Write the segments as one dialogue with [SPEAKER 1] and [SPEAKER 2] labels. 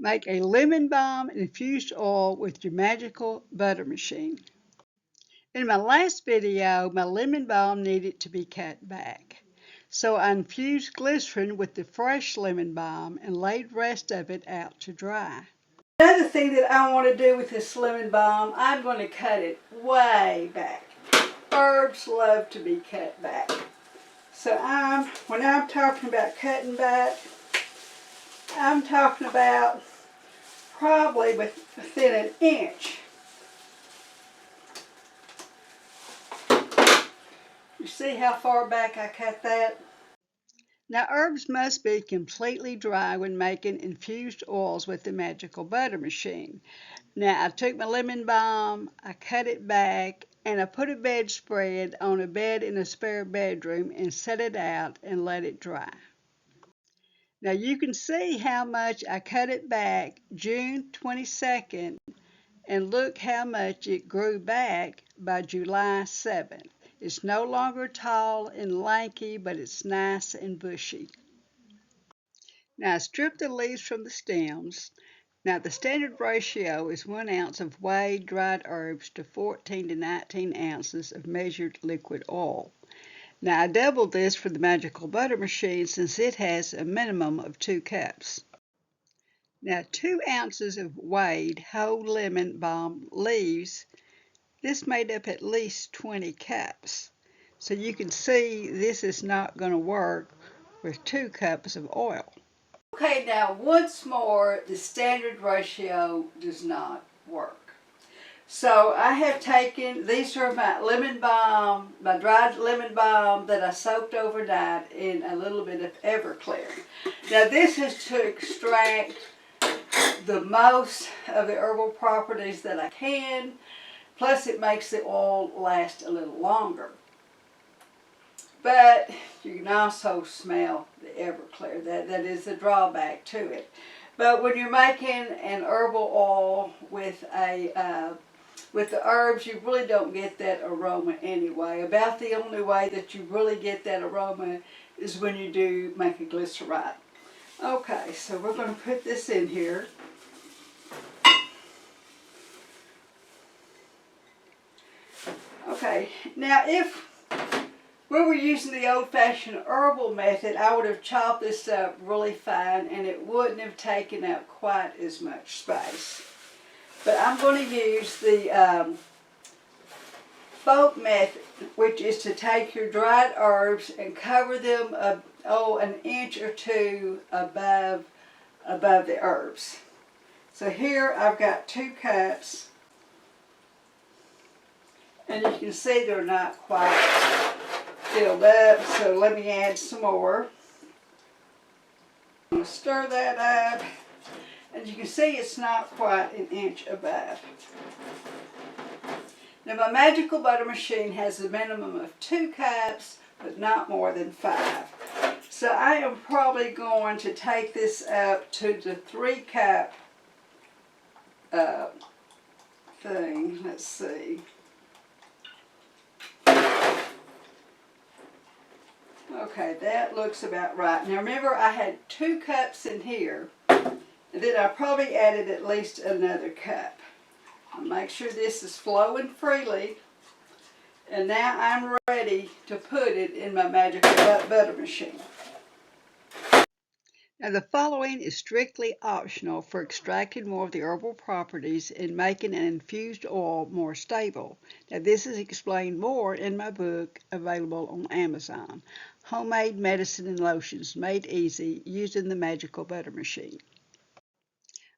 [SPEAKER 1] Make a lemon balm infused oil with your magical butter machine. In my last video, my lemon balm needed to be cut back. So I infused glycerin with the fresh lemon balm and laid the rest of it out to dry. Another thing that I want to do with this lemon balm, I'm going to cut it way back. Herbs love to be cut back. So when I'm talking about cutting back, I'm talking about probably within an inch. You see how far back I cut that? Now herbs must be completely dry when making infused oils with the magical butter machine. Now I took my lemon balm, I cut it back, and I put a bedspread on a bed in a spare bedroom and set it out and let it dry. Now you can see how much I cut it back June 22nd, and look how much it grew back by July 7th. It's no longer tall and lanky, but it's nice and bushy. Now I strip the leaves from the stems. Now the standard ratio is 1 ounce of weighed dried herbs to 14 to 19 ounces of measured liquid oil. Now I doubled this for the magical butter machine since it has a minimum of 2 cups. Now 2 ounces of weighed whole lemon balm leaves. This made up at least 20 cups. So you can see this is not going to work with 2 cups of oil. Okay, now once more, the standard ratio does not work. So I have taken, these are my lemon balm, my dried lemon balm that I soaked overnight in a little bit of Everclear. Now this is to extract the most of the herbal properties that I can. Plus it makes the oil last a little longer. But you can also smell the Everclear. That is the drawback to it. But when you're making an herbal oil with the herbs, you really don't get that aroma anyway. About the only way that you really get that aroma is when you do make a glyceride. Okay, so we're going to put this in here. Okay, now if we were using the old-fashioned herbal method, I would have chopped this up really fine and it wouldn't have taken up quite as much space. But I'm going to use the folk method, which is to take your dried herbs and cover them an inch or two above the herbs. So here I've got 2 cups. And you can see they're not quite filled up, so let me add some more. I'm going to stir that up, and you can see it's not quite an inch above. Now my magical butter machine has a minimum of 2 cups, but not more than 5. So I am probably going to take this up to the 3 cup thing. Let's see. Okay, that looks about right. Now remember, I had 2 cups in here, and then I probably added at least another cup. I'll make sure this is flowing freely, and now I'm ready to put it in my magical butter machine. Now the following is strictly optional for extracting more of the herbal properties and making an infused oil more stable. Now this is explained more in my book available on Amazon, Homemade Medicine and Lotions Made Easy Using the Magical Butter Machine.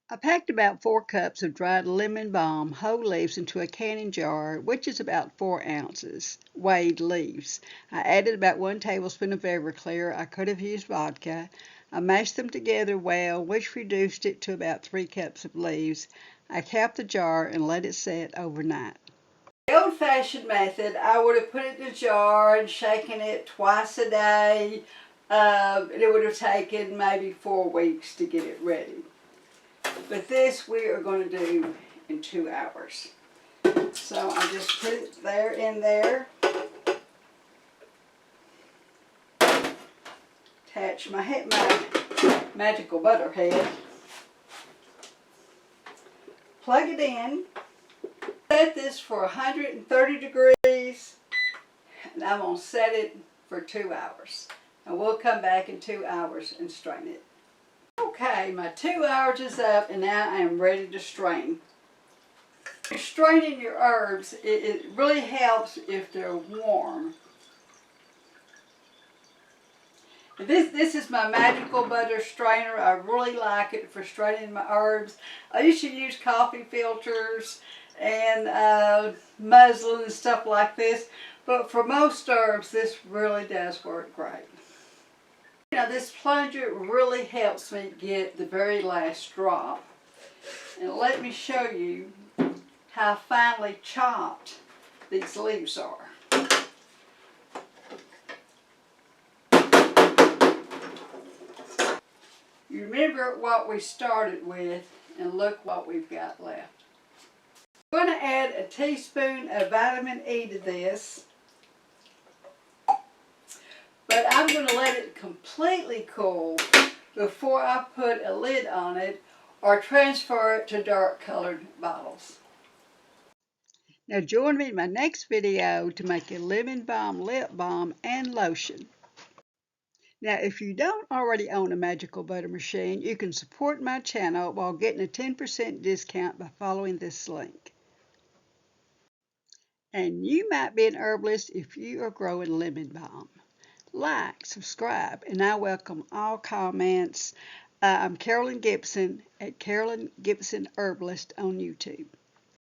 [SPEAKER 1] I packed about 4 cups of dried lemon balm whole leaves into a canning jar, which is about 4 ounces, weighed leaves. I added about 1 tablespoon of Everclear. I could have used vodka. I mashed them together well, which reduced it to about 3 cups of leaves. I capped the jar and let it set overnight. The old-fashioned method, I would have put it in a jar and shaken it twice a day. It would have taken maybe 4 weeks to get it ready. But this we are going to do in 2 hours. So I just put it there in there. Attach my magical butter head. plug it in, set this for 130 degrees, and I'm going to set it for 2 hours. And we'll come back in 2 hours and strain it. Okay, my 2 hours is up and now I am ready to strain. You're straining your herbs, it really helps if they're warm. This is my magical butter strainer. I really like it for straining my herbs. I used to use coffee filters and muslin and stuff like this, but for most herbs this really does work great. You know, this plunger really helps me get the very last drop. And let me show you how finely chopped these leaves are. You remember what we started with, and look what we've got left. I'm going to add a teaspoon of vitamin E to this, but I'm going to let it completely cool before I put a lid on it or transfer it to dark colored bottles. Now join me in my next video to make a lemon balm lip balm and lotion. Now, if you don't already own a magical butter machine, you can support my channel while getting a 10% discount by following this link. And you might be an herbalist if you are growing lemon balm. Like, subscribe, and I welcome all comments. I'm Carolyn Gibson at Carolyn Gibson Herbalist on YouTube.